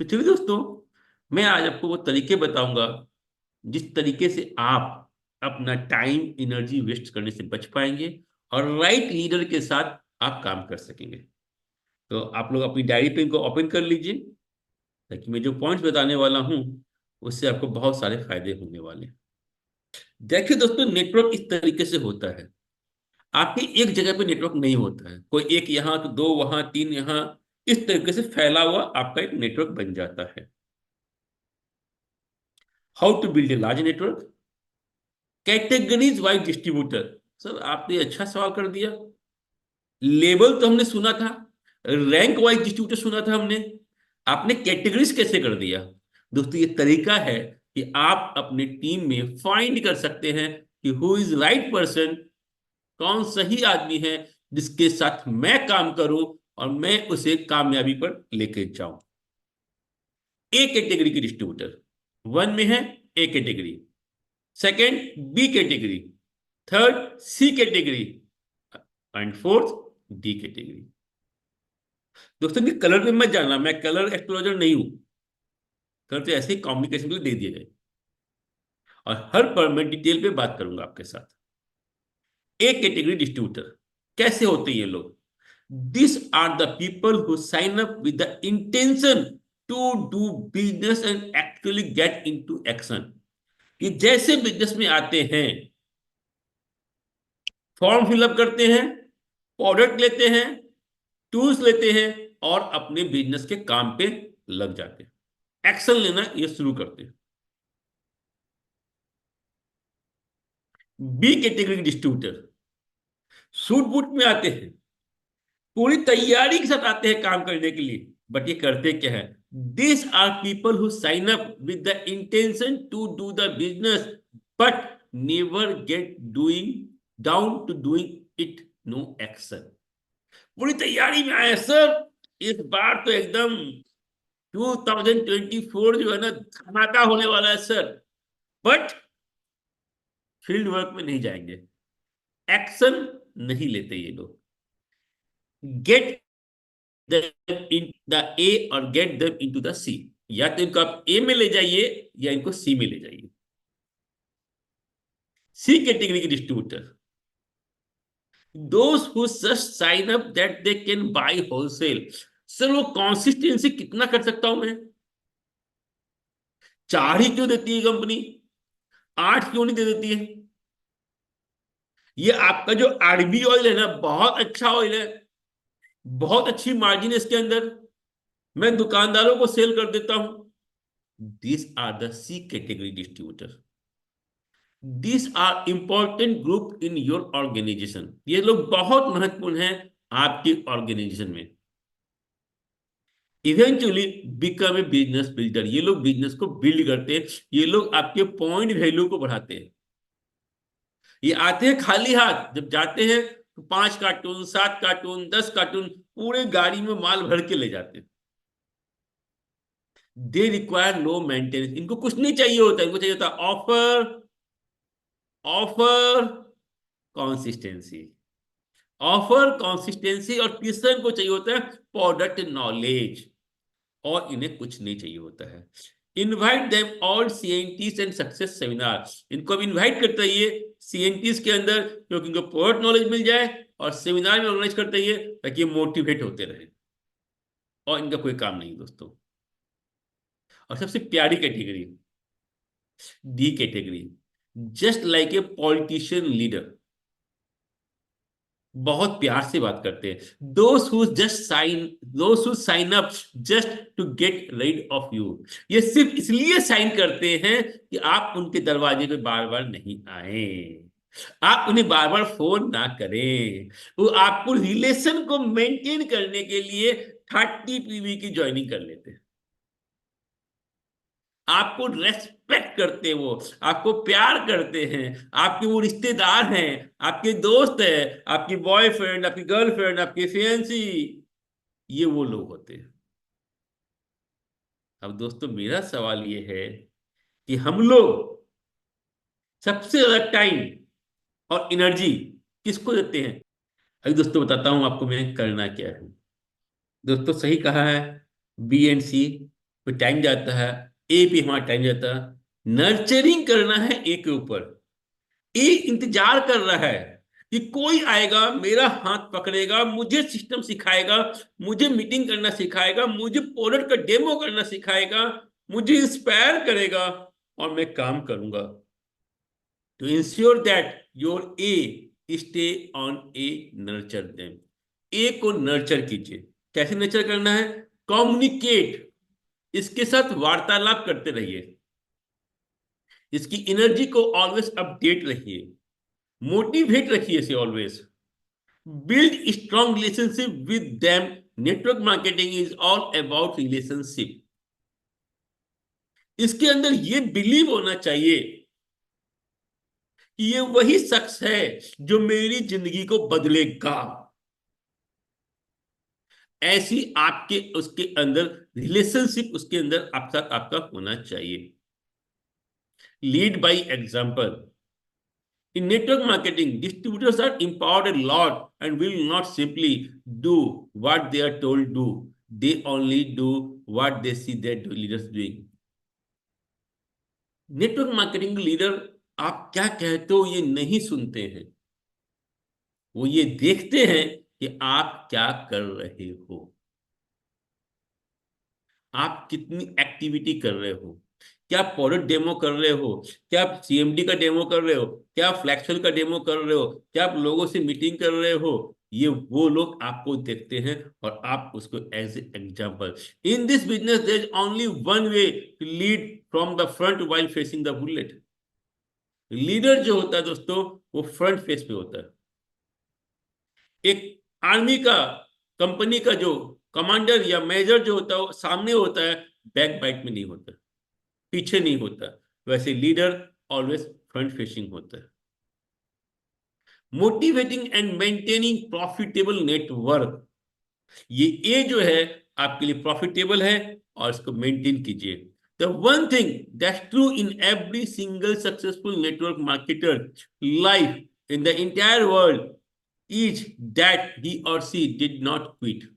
तो चलिए दोस्तों, मैं आज आपको वो तरीके बताऊंगा जिस तरीके से आप अपना टाइम एनर्जी वेस्ट करने से बच पाएंगे और राइट लीडर के साथ आप काम कर सकेंगे। तो आप लोग अपनी डायरी पे इनको ओपन कर लीजिए, ताकि मैं जो पॉइंट्स बताने वाला हूं उससे आपको बहुत सारे फायदे होने वाले हैं। देखिए दोस्तों, नेटवर्क इस तरीके से होता है। आपके एक जगह पे नेटवर्क नहीं होता है, कोई एक यहाँ तो दो वहां तीन यहाँ, इस तरीके से फैला हुआ आपका एक नेटवर्क बन जाता है। How to build a large network, categories wise distributor. Sir आपने अच्छा सवाल कर दिया। लेबल तो हमने सुना था, रैंक वाइज डिस्ट्रीब्यूटर सुना था हमने, आपने कैटेगरीज कैसे कर दिया? दोस्तों ये तरीका है कि आप अपने टीम में फाइंड कर सकते हैं कि हु इज राइट पर्सन, कौन सही आदमी है जिसके साथ मैं काम करूं और मैं उसे कामयाबी पर लेके जाऊं। ए कैटेगरी के डिस्ट्रीब्यूटर, वन में है A category, second B category, third C category and fourth D category. दोस्तों ये कलर में मत जानना, मैं कलर एक्सप्लोजर नहीं हूं। कलर तो ऐसे ही कम्युनिकेशन के लिए दे दिए गए, और हर पर मैं डिटेल पे बात करूंगा आपके साथ। एक कैटेगरी डिस्ट्रीब्यूटर कैसे होते हैं ये लोग? This are the people who sign up with the intention to do business and actually get into action. कि जैसे बिजनेस में आते हैं, फॉर्म फिलअप करते हैं, प्रोडक्ट लेते हैं, टूल्स लेते हैं और अपने बिजनेस के काम पे लग जाते हैं, एक्शन लेना ये शुरू करते हैं। B category distributor suit boot में आते हैं, पूरी तैयारी के साथ आते हैं काम करने के लिए, बट ये करते क्या है? This are people who sign up with the intention to do the business but never get doing down to doing it, no action. पूरी तैयारी में आए सर, इस बार तो एकदम 2024 जो है ना धमाका होने वाला है सर, बट फील्ड वर्क में नहीं जाएंगे, एक्शन नहीं लेते ये लोग। Get them in the A और get them into the C। या तो इनको आप ए में ले जाइए या इनको सी में ले जाइए। सी कैटेगरी के डिस्ट्रीब्यूटर, दोस्त who just sign up that they can buy wholesale. Sir वो कॉन्सिस्टेंसी कितना कर सकता हूं मैं? चार ही क्यों देती है कंपनी, आठ क्यों नहीं दे देती है? ये आपका जो आरबी ऑयल है ना, बहुत अच्छा ऑयल है, बहुत अच्छी मार्जिन है इसके अंदर, मैं दुकानदारों को सेल कर देता हूं। This are the C category distributor. This are important group in your organisation. ये लोग बहुत महत्वपूर्ण हैं आपके ऑर्गेनाइजेशन में। Eventually become a business builder, ये लोग बिजनेस को बिल्ड करते हैं, ये लोग आपके पॉइंट वैल्यू को बढ़ाते हैं। ये आते हैं खाली हाथ, जब जाते हैं तो 5 कार्टून 7 कार्टून 10 कार्टून पूरे गाड़ी में माल भर के ले जाते हैं। दे रिक्वायर लो मेंटेनेंस, इनको कुछ नहीं चाहिए होता, इनको चाहिए होता offer, offer, consistency. Offer, consistency और तीसरा इनको चाहिए होता है प्रोडक्ट नॉलेज, और इन्हें कुछ नहीं चाहिए होता है। Invite them all CNTs and success seminar, इनको अब इनवाइट करता है ये सीएनटीज के अंदर, क्योंकि इनको प्रोडक्ट नॉलेज मिल जाए, और सेमिनार में ऑर्गेनाइज करता है ये ताकि ये मोटिवेट होते रहे। और इनका कोई काम नहीं दोस्तों। और सबसे प्यारी category, D category, just like a politician leader, बहुत प्यार से बात करते हैं। दोस्त who sign up just to get rid of you, ये सिर्फ इसलिए साइन करते हैं कि आप उनके दरवाजे पे बार बार नहीं आए, आप उन्हें बार बार फोन ना करें। वो आपको रिलेशन को मेंटेन करने के लिए 30 PV की ज्वाइनिंग कर लेते हैं। आपको रेस्पेक्ट करते हैं, वो आपको प्यार करते हैं, आपके वो रिश्तेदार हैं, आपके दोस्त हैं, आपकी बॉयफ्रेंड, आपकी गर्लफ्रेंड, आपकी फियांसी, ये वो लोग होते हैं। अब दोस्तों मेरा सवाल ये है कि हम लोग सबसे ज्यादा टाइम और एनर्जी किसको देते हैं? अभी दोस्तों बताता हूं आपको मैं करना क्या है। दोस्तों सही कहा है, बी एंड सी, पे टाइम जाता है, ए पे हमारा टाइम जाता है। नर्चरिंग करना है ए के ऊपर। ए इंतजार कर रहा है कि कोई आएगा, मेरा हाथ पकड़ेगा, मुझे सिस्टम सिखाएगा, मुझे मीटिंग करना सिखाएगा, मुझे प्रोडक्ट का डेमो करना सिखाएगा, मुझे इंस्पायर करेगा और मैं काम करूंगा। To ensure that your uh stay on uh, nurture them. ए को नर्चर कीजिए। कैसे नर्चर करना है? कम्युनिकेट, इसके साथ वार्तालाप करते रहिए, इसकी एनर्जी को ऑलवेज अपडेट रखिए, मोटिवेट रखिए इसे always. Build strong relationship with them. Network marketing is all about relationship. इसके अंदर ये बिलीव होना चाहिए कि ये वही शख्स है जो मेरी जिंदगी को बदलेगा। ऐसी आपके उसके अंदर रिलेशनशिप, उसके अंदर आपका आपका होना चाहिए। Lead by example. In network marketing, distributors are empowered a lot and will not simply do what they are told to. They only do what they see their leaders doing. Network marketing leader आप क्या कहते हो ये नहीं सुनते हैं, वो ये देखते हैं कि आप क्या कर रहे हो, आप कितनी एक्टिविटी कर रहे हो, क्या प्रोडक्ट डेमो कर रहे हो, क्या आप सीएमडी का डेमो कर रहे हो, क्या आप फ्लैक्सफिल का डेमो कर रहे हो, क्या आप लोगों से मीटिंग कर रहे हो। ये वो लोग आपको देखते हैं और आप उसको as example. In this business there is only one way to lead from the front while facing the bullet. Leader जो होता है दोस्तों, वो फ्रंट फेस पे होता है। एक आर्मी का, कंपनी का जो कमांडर या मेजर जो होता है वो सामने होता है, बैक बाइट में नहीं होता, पीछे नहीं होता। वैसे लीडर ऑलवेज फ्रंट फेसिंग होता है। Motivating and maintaining profitable network. ये ए जो है आपके लिए प्रॉफिटेबल है और इसको मेंटेन कीजिए। The one thing that's true in every single successful network marketer life in the entire world is that he और सी डिड नॉट क्विट।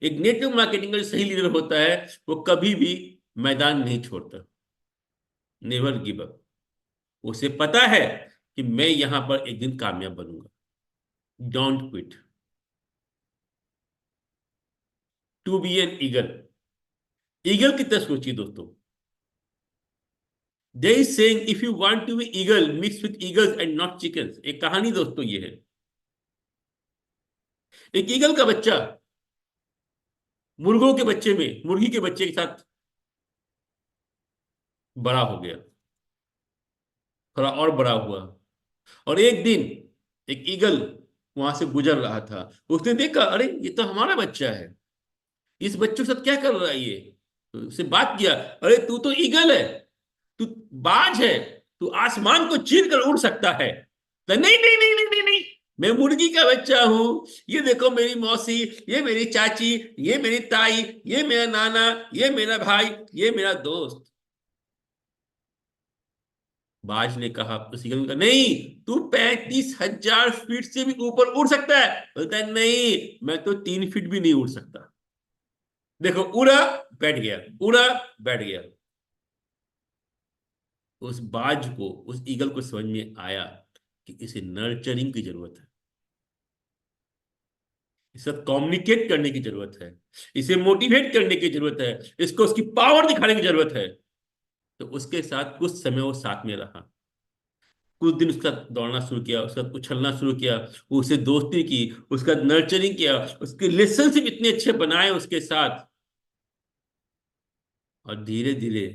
एक नेटवर्क मार्केटिंग का जो सही लीडर होता है वो कभी भी मैदान नहीं छोड़ता। Never give up. उसे पता है कि मैं यहां पर एक दिन कामयाब बनूंगा। Don't quit. To be an eagle. Eagle की तरह सोचिए दोस्तों। They is saying if you want to be eagle mix with eagles and not chickens. एक कहानी दोस्तों ये है। एक ईगल का बच्चा मुर्गों के बच्चे में, मुर्गी के बच्चे के साथ बड़ा हो गया, थोड़ा और बड़ा हुआ। और एक दिन एक ईगल वहां से गुजर रहा था, उसने देखा अरे ये तो हमारा बच्चा है, इस बच्चे के साथ क्या कर रहा है ये। तो उससे बात किया, अरे तू तो ईगल है, तू बाज है, तू आसमान को चीर कर उड़ सकता है। तो नहीं नहीं नहीं नहीं नहीं नहीं, मैं मुर्गी का बच्चा हूं। ये देखो मेरी मौसी, ये मेरी चाची, ये मेरी ताई, ये मेरा नाना, ये मेरा भाई, ये मेरा दोस्त। बाज ने कहा, उस ईगल ने कहा नहीं, तू 35,000 फीट से भी ऊपर उड़ सकता है। बोलता है नहीं, मैं तो 3 फीट भी नहीं उड़ सकता। देखो उड़ा, बैठ गया, उड़ा, बैठ गया। उस बाज को, उस ईगल को समझ में आया कि इसे नर्चरिंग की जरूरत है, इसे कम्युनिकेट करने की जरूरत है, इसे मोटिवेट करने की जरूरत है, इसको उसकी पावर दिखाने की जरूरत है। तो उसके साथ कुछ समय वो साथ में रहा। कुछ दिन उसका दौड़ना शुरू किया, उसका उछलना शुरू किया, उससे दोस्ती की, उसका नर्चरिंग किया, उसके रिलेशनशिप इतने अच्छे बनाए उसके साथ। और धीरे धीरे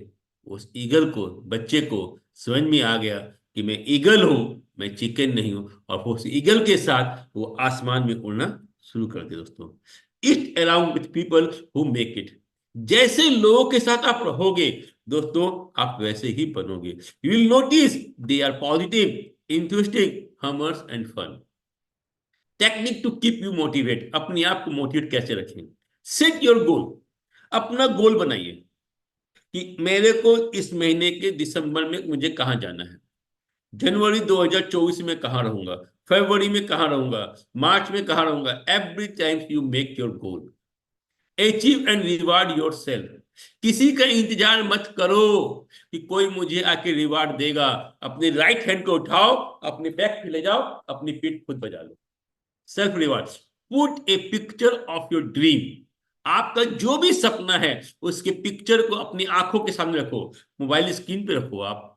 उस ईगल को, बच्चे को समझ में आ गया कि मैं ईगल हूं, मैं चिकन नहीं हूं। और वो उस ईगल के साथ वो आसमान में उड़ना शुरू कर दिया दोस्तों। It around with people who make it. जैसे लोगों के साथ आप रहोगे दोस्तों, आप वैसे ही बनोगे। You will notice they are positive, enthusiastic, humorous and fun. Technique to keep you motivate. अपने आप को मोटिवेट कैसे रखें? Set your goal. अपना गोल बनाइए कि मेरे को इस महीने के दिसंबर में मुझे कहाँ जाना है, जनवरी 2024 में कहाँ रहूंगा, फरवरी में कहाँ रहूंगा, मार्च में कहाँ रहूंगा। Every time you make your goal, achieve and reward your self. किसी का इंतजार मत करो कि कोई मुझे आके रिवार्ड देगा। अपने राइट हैंड को उठाओ, अपने बैक पे ले जाओ, अपनी पीठ खुद बजा लो। Self reward. Put a picture of your dream. आपका जो भी सपना है उसके पिक्चर को अपनी आंखों के सामने रखो। मोबाइल स्क्रीन पे रखो, आप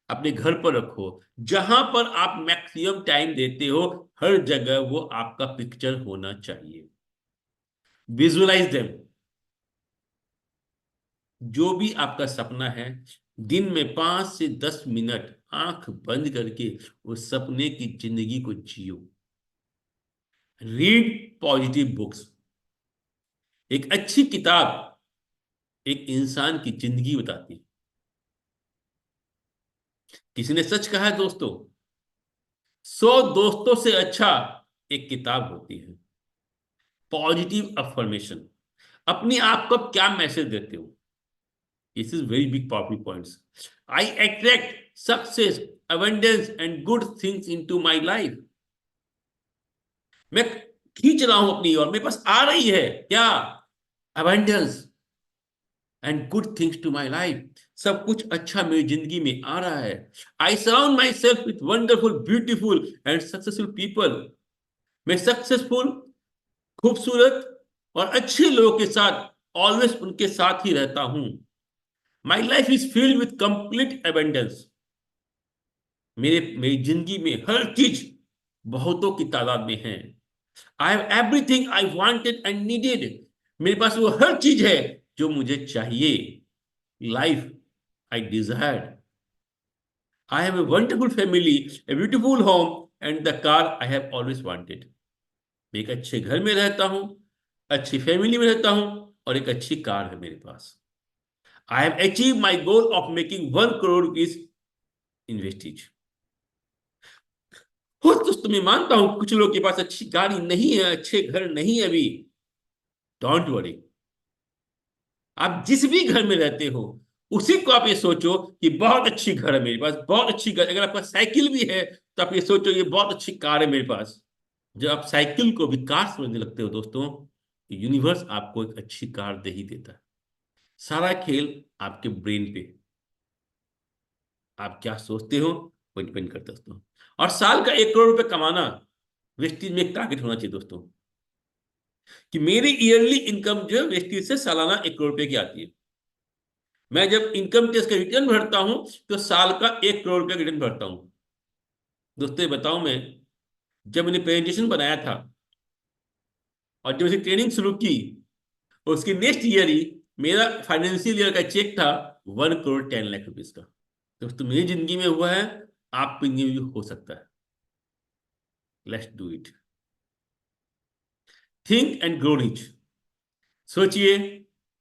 अपने घर पर रखो, जहां पर आप मैक्सिमम टाइम देते हो, हर जगह वो आपका पिक्चर होना चाहिए। Visualise them. जो भी आपका सपना है, दिन में 5 से 10 मिनट आंख बंद करके उस सपने की जिंदगी को जियो। Read positive books. एक अच्छी किताब एक इंसान की जिंदगी बताती है। किसी ने सच कहा है दोस्तों, 100 दोस्तों से अच्छा एक किताब होती है। Positive affirmation. अपने आप को आप क्या मैसेज देते हो? This is very big powerful points. I attract success, abundance and good things into my life. मैं खींच रहा हूं अपनी ओर, मेरे पास आ रही है क्या? Abundance and good things to my life. सब कुछ अच्छा मेरी जिंदगी में आ रहा है। I surround myself with wonderful, beautiful and successful people. मैं सक्सेसफुल, खूबसूरत और अच्छे लोगों के साथ ऑलवेज उनके साथ ही रहता हूं। My life is filled with complete abundance. मेरे मेरी जिंदगी में हर चीज बहुतों की तादाद में है। I have everything I wanted and needed. मेरे पास वो हर चीज है जो मुझे चाहिए। Life I desired. I have a wonderful family, a beautiful home, and the car I have always wanted. मैं एक अच्छे घर में रहता हूँ, अच्छी फैमिली में रहता हूँ, और एक अच्छी कार है मेरे पास। I have achieved my goal of making 1 crore rupees in vestige. हो दोस्तों, मैं मानता हूं कुछ लोगों के पास अच्छी गाड़ी नहीं है, अच्छे घर नहीं है अभी। Don't worry. आप जिस भी घर में रहते हो, उसी को आप ये सोचो कि बहुत अच्छी घर है मेरे पास, बहुत अच्छी घर। अगर आपका साइकिल भी है तो आप ये सोचो ये बहुत अच्छी कार है मेरे पास। जब आप साइकिल को भी कार समझने लगते हो दोस्तों, यूनिवर्स आपको एक अच्छी कार दे ही देता है। सारा खेल आपके ब्रेन पे, आप क्या सोचते हो वो डिपेंड करता है दोस्तों। और साल का 1 करोड़ रुपए कमाना वेस्टीज में एक टारगेट होना चाहिए दोस्तों, कि मेरी ईयरली इनकम जो है वेस्टीज से सालाना 1 करोड़ रुपए की आती है। मैं जब इनकम टैक्स का रिटर्न भरता हूं तो साल का 1 करोड़ रुपए का रिटर्न भरता हूं। दोस्तों ये बताऊं, मैं जब मैंने प्रेजेंटेशन बनाया था और जब मैंने ट्रेनिंग शुरू की, उसकी नेक्स्ट ईयर ही मेरा फाइनेंशियल ईयर का चेक था 1 करोड़ 10 लाख रुपीज का। दोस्तों मेरी जिंदगी में हुआ है, आपकी जिंदगी में भी हो सकता है। Let's do it. Think and grow rich. सोचिए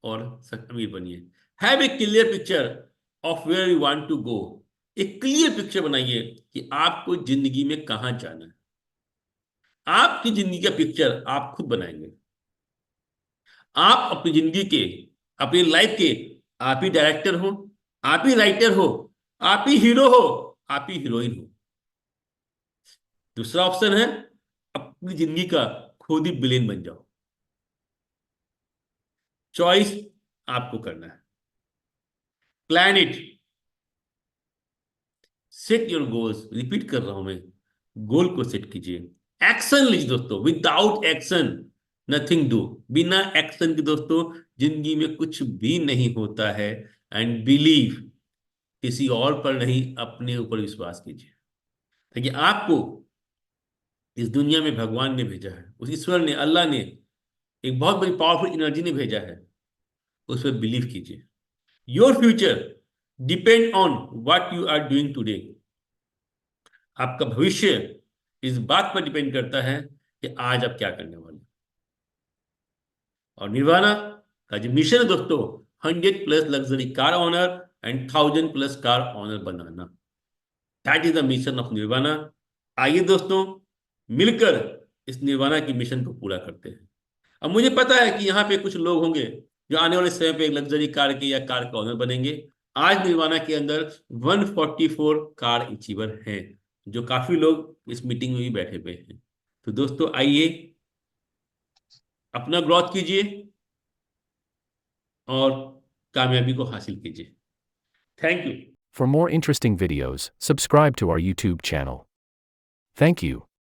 और अमीर बनिए। Have a clear picture of where you want to go. एक क्लियर पिक्चर बनाइए कि आपको जिंदगी में कहां जाना है। आपकी जिंदगी का पिक्चर आप खुद बनाएंगे। आप अपनी जिंदगी के, अपनी लाइफ के, आप ही डायरेक्टर हो, आप ही राइटर हो, आप ही हीरो हो, आप ही हीरोइन हो। दूसरा ऑप्शन है अपनी जिंदगी का खुद ही विलेन बन जाओ। चॉइस आपको करना है। Plan it. Set your goals. Repeat कर रहा हूं मैं, गोल को सेट कीजिए। एक्शन लीजिए दोस्तों। Without action nothing do. बिना एक्शन के दोस्तों जिंदगी में कुछ भी नहीं होता है। एंड बिलीव, किसी और पर नहीं, अपने ऊपर विश्वास कीजिए। देखिए, आपको इस दुनिया में भगवान ने भेजा है, उस ईश्वर ने, अल्लाह ने, एक बहुत बड़ी पावरफुल एनर्जी ने भेजा है। उस पर बिलीव कीजिए। Your future depend on what you are doing today. आपका भविष्य इस बात पर डिपेंड करता है कि आज आप क्या करने वाले हैं। और निर्वाणा का जो मिशन है दोस्तों, 100+ luxury car owner and 1000+ car owner बनाना। That is the mission of Nirvana. आइए दोस्तों, मिलकर इस निर्वाणा की मिशन को पूरा करते हैं। अब मुझे पता है कि यहाँ पे कुछ लोग होंगे जो आने वाले समय पे लग्जरी कार के या कार का ऑनर बनेंगे। आज निर्वाणा के अंदर 144 कार अचीवर हैं, जो काफी लोग इस मीटिंग में भी बैठे हुए हैं। तो दोस्तों आइए, अपना ग्रोथ कीजिए और कामयाबी को हासिल कीजिए। Thank you. For more interesting videos, subscribe to our YouTube channel. Thank you.